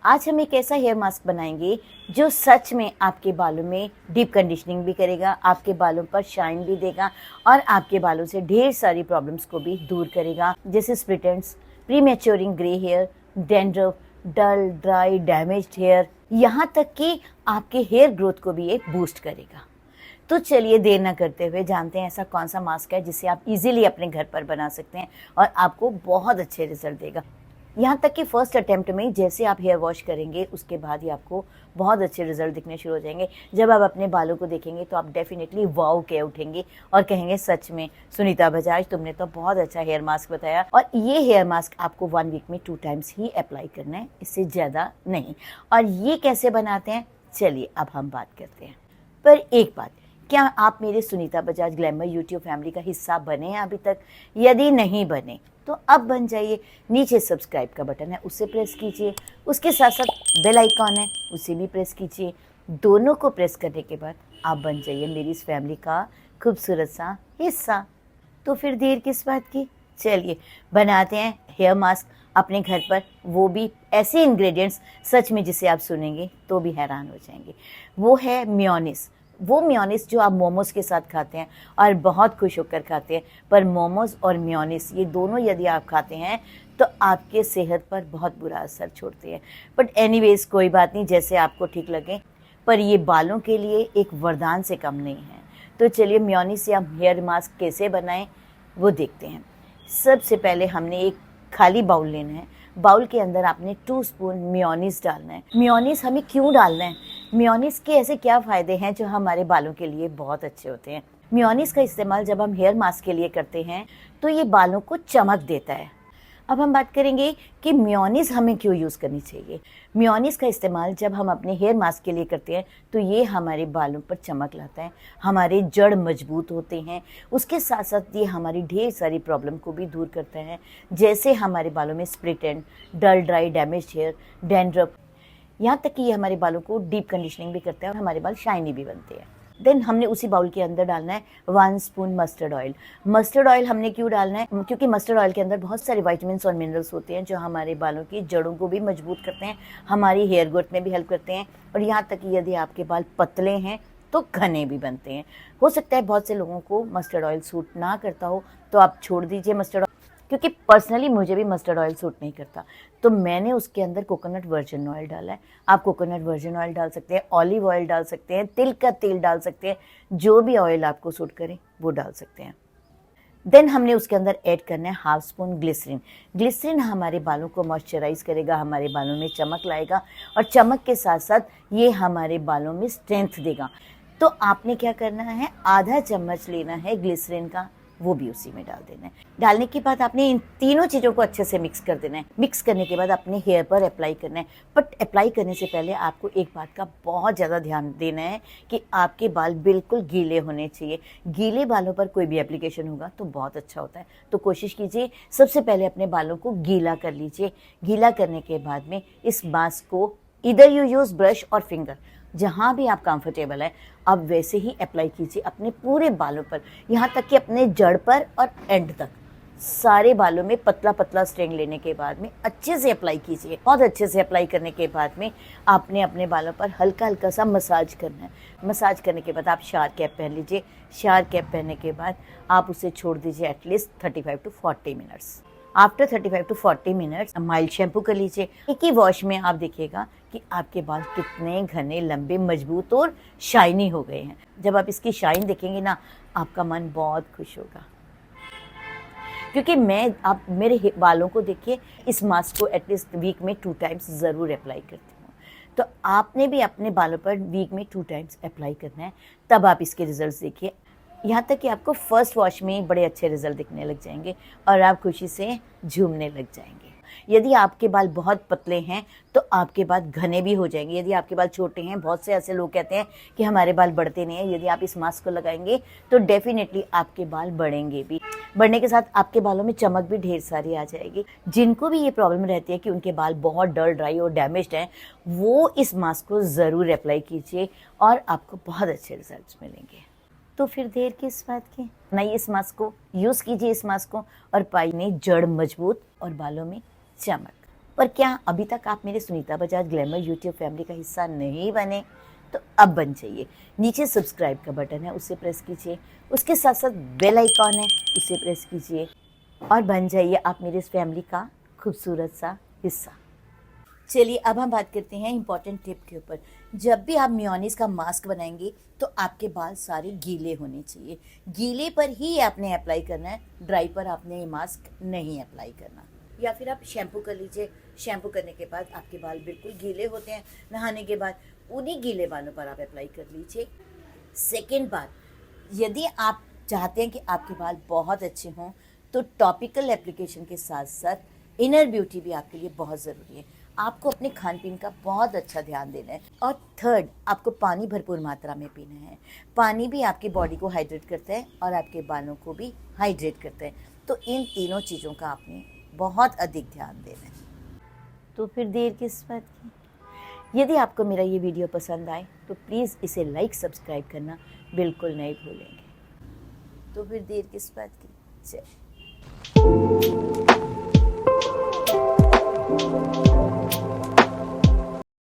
आज हम एक ऐसा हेयर मास्क बनाएंगे जो सच में आपके बालों में डीप कंडीशनिंग भी करेगा, आपके बालों पर शाइन भी देगा और आपके बालों से ढेर सारी प्रॉब्लम्स को भी दूर करेगा, जैसे split ends, premature grey hair, dandruff, dull, dry, damaged hair, यहाँ तक कि आपके हेयर ग्रोथ को भी ये बूस्ट करेगा। तो चलिए देर ना करते हुए जानते हैं ऐसा कौन सा मास्क है जिसे आप इजीली अपने घर पर बना सकते हैं और आपको बहुत अच्छे रिजल्ट देगा। यहाँ तक कि फर्स्ट अटेम्प्ट में जैसे आप हेयर वॉश करेंगे उसके बाद ही आपको बहुत अच्छे रिजल्ट दिखने शुरू हो जाएंगे। जब आप अपने बालों को देखेंगे तो आप डेफिनेटली वाओ कह उठेंगे और कहेंगे सच में सुनीता बजाज तुमने तो बहुत अच्छा हेयर मास्क बताया। और ये हेयर मास्क आपको 1 वीक में 2 टाइम्स ही अप्लाई करना है, इससे ज़्यादा नहीं। और ये कैसे बनाते हैं चलिए अब हम बात करते हैं। पर एक बात, क्या आप मेरे Sunita Bajaj glamour YouTube family का हिस्सा बने हैं अभी तक? यदि नहीं बने तो अब बन जाइए। नीचे सब्सक्राइब का बटन है उसे प्रेस कीजिए, उसके साथ साथ बेल आइकॉन है उसे भी प्रेस कीजिए। दोनों को प्रेस करने के बाद आप बन जाइए मेरी इस फैमिली का खूबसूरत सा हिस्सा। तो फिर देर किस बात की, चलिए बनाते हैं हेयर मास्क अपने घर पर, वो भी ऐसे इंग्रेडिएंट्स सच में जिसे आप सुनेंगे तो भी हैरान हो जाएंगे। वो है मेयोनीज। वो मेयोनीज जो आप मोमोज के साथ खाते हैं और बहुत खुश होकर खाते हैं, पर मोमोज और मेयोनीज ये दोनों यदि आप खाते हैं तो आपके सेहत पर बहुत बुरा असर छोड़ते हैं। बट एनीवेज कोई बात नहीं, जैसे आपको ठीक लगे, पर ये बालों के लिए एक वरदान से कम नहीं है। तो चलिए मेयोनीज या हेयर मास्क कैसे बनाएं वो देखते हैं। सबसे पहले हमने एक खाली बाउल लेना है। बाउल के अंदर आपने 2 स्पून मेयोनीज डालना है। मेयोनीज हमें क्यों डालना है? मेयोनीज के ऐसे क्या फ़ायदे हैं जो हमारे बालों के लिए बहुत अच्छे होते हैं? मेयोनीज का इस्तेमाल जब हम हेयर मास्क के लिए करते हैं तो ये बालों को चमक देता है। अब हम बात करेंगे कि मेयोनीज हमें क्यों यूज़ करनी चाहिए। मेयोनीज का इस्तेमाल जब हम अपने हेयर मास्क के लिए करते हैं तो ये हमारे बालों पर चमक लाता है, हमारे जड़ मजबूत होते हैं, उसके साथ साथ ये हमारी ढेर सारी प्रॉब्लम को भी दूर करता है, जैसे हमारे बालों में split end, dull, dry, damaged hair, dandruff, यहाँ तक कि ये हमारे बालों को डीप कंडीशनिंग भी करता है और हमारे बाल शाइनी भी बनते हैं। देन हमने उसी बाउल के अंदर डालना है 1 spoon mustard oil. Mustard oil हमने क्यों डालना है? क्योंकि मस्टर्ड ऑयल के अंदर बहुत सारे विटामिन्स और मिनरल्स होते हैं जो हमारे बालों की जड़ों को भी मजबूत करते हैं, हमारी हेयर ग्रोथ में भी हेल्प करते हैं और यहाँ तक कि यदि आपके बाल पतले हैं तो घने भी बनते हैं। हो सकता है बहुत से लोगों को मस्टर्ड ऑयल सूट ना करता हो तो आप छोड़ दीजिए मस्टर्ड, क्योंकि पर्सनली मुझे भी मस्टर्ड ऑयल सूट नहीं करता, तो मैंने उसके अंदर कोकोनट वर्जिन ऑयल डाला है। आप कोकोनट वर्जिन ऑयल डाल सकते हैं, ऑलिव ऑयल डाल सकते हैं, तिल का तेल डाल सकते हैं, जो भी ऑयल आपको सूट करे वो डाल सकते हैं। देन हमने उसके अंदर ऐड करना है 1/2 स्पून ग्लिसरीन। ग्लिसरीन हमारे बालों को मॉइस्चराइज करेगा, हमारे बालों में चमक लाएगा और चमक के साथ साथ ये हमारे बालों में स्ट्रेंथ देगा। तो आपने क्या करना है, आधा चम्मच लेना है ग्लिसरीन का, वो भी उसी में डाल देना है। डालने के बाद आपने इन तीनों चीज़ों को अच्छे से मिक्स कर देना है। मिक्स करने के बाद अपने हेयर पर अप्लाई करना है। बट अप्लाई करने से पहले आपको एक बात का बहुत ज़्यादा ध्यान देना है कि आपके बाल बिल्कुल गीले होने चाहिए। गीले बालों पर कोई भी एप्लीकेशन होगा तो बहुत अच्छा होता है, तो कोशिश कीजिए सबसे पहले अपने बालों को गीला कर लीजिए। गीला करने के बाद में इस मास्क को इधर यू यूज़ ब्रश और फिंगर, जहाँ भी आप कंफर्टेबल है आप वैसे ही अप्लाई कीजिए अपने पूरे बालों पर, यहाँ तक कि अपने जड़ पर और एंड तक सारे बालों में पतला पतला स्ट्रिंग लेने के बाद में अच्छे से अप्लाई कीजिए। बहुत अच्छे से अप्लाई करने के बाद में आपने अपने बालों पर हल्का हल्का सा मसाज करना है। मसाज करने के बाद आप शावर कैप पहन लीजिए। शावर कैप पहनने के बाद आप उसे छोड़ दीजिए at least 35 to 40 minutes. After 35 to 40 minutes mild shampoo कर लीजिए। एक ही वॉश में आप देखिएगा कि आपके बाल कितने घने, लंबे, मजबूत और शाइनी हो गए हैं। जब आप इसकी शाइन देखेंगे ना आपका मन बहुत खुश होगा, क्योंकि आप मेरे बालों को देखिए, इस मास्क को एटलीस्ट वीक में 2 टाइम्स ज़रूर अप्लाई करती हूँ। तो आपने भी अपने बालों पर वीक में 2 टाइम्स अप्लाई करना है, तब आप इसके रिजल्ट्स देखिए। यहाँ तक कि आपको फर्स्ट वॉश में बड़े अच्छे रिजल्ट दिखने लग जाएंगे और आप खुशी से झूमने लग जाएंगे। यदि आपके बाल बहुत पतले हैं तो आपके बाल घने भी हो जाएंगे। यदि आपके बाल छोटे हैं, बहुत से ऐसे लोग कहते हैं कि हमारे बाल बढ़ते नहीं हैं, यदि आप इस मास्क को लगाएंगे तो डेफिनेटली आपके बाल बढ़ेंगे भी। बढ़ने के साथ आपके बालों में चमक भी ढेर सारी आ जाएगी। जिनको भी ये प्रॉब्लम रहती है कि उनके बाल बहुत डल, ड्राई और डैमेज्ड हैं, वो इस मास्क को ज़रूर अप्लाई कीजिए और आपको बहुत अच्छे रिजल्ट मिलेंगे। तो फिर देर किस बात की, नहीं इस मास्क को यूज़ कीजिए, इस मास्क को, और पाइए जड़ मजबूत और बालों में चमक। पर क्या अभी तक आप मेरे Sunita Bajaj glamour YouTube family का हिस्सा नहीं बने? तो अब बन जाइए। नीचे सब्सक्राइब का बटन है, उसे प्रेस कीजिए। उसके साथ साथ बेल आइकॉन है, उसे प्रेस कीजिए और बन जाइए आप मेरे इस फैमिली का खूबसूरत सा हिस्सा। चलिए अब हम बात करते हैं इंपॉर्टेंट टिप के ऊपर। जब भी आप मेयोनीज का मास्क बनाएंगे तो आपके बाल सारे गीले होने चाहिए। गीले पर ही आपने अप्लाई करना है, ड्राई पर आपने ये मास्क नहीं अप्लाई करना। या फिर आप शैम्पू कर लीजिए। शैम्पू करने के बाद आपके बाल बिल्कुल गीले होते हैं, नहाने के बाद उन्हीं गीले बालों पर आप अप्लाई कर लीजिए। सेकेंड बात, यदि आप चाहते हैं कि आपके बाल बहुत अच्छे हों तो टॉपिकल एप्लीकेशन के साथ साथ इनर ब्यूटी भी आपके लिए बहुत ज़रूरी है। आपको अपने खान पीन का बहुत अच्छा ध्यान देना है। और थर्ड, आपको पानी भरपूर मात्रा में पीना है। पानी भी आपकी बॉडी को हाइड्रेट करता है और आपके बालों को भी हाइड्रेट करता है। तो इन तीनों चीज़ों का आपने बहुत अधिक ध्यान देना है। तो फिर देर किस बात की? यदि आपको मेरा ये वीडियो पसंद आए तो प्लीज़ इसे लाइक सब्सक्राइब करना बिल्कुल नहीं भूलेंगे। तो फिर देर किस बात की? चलिए।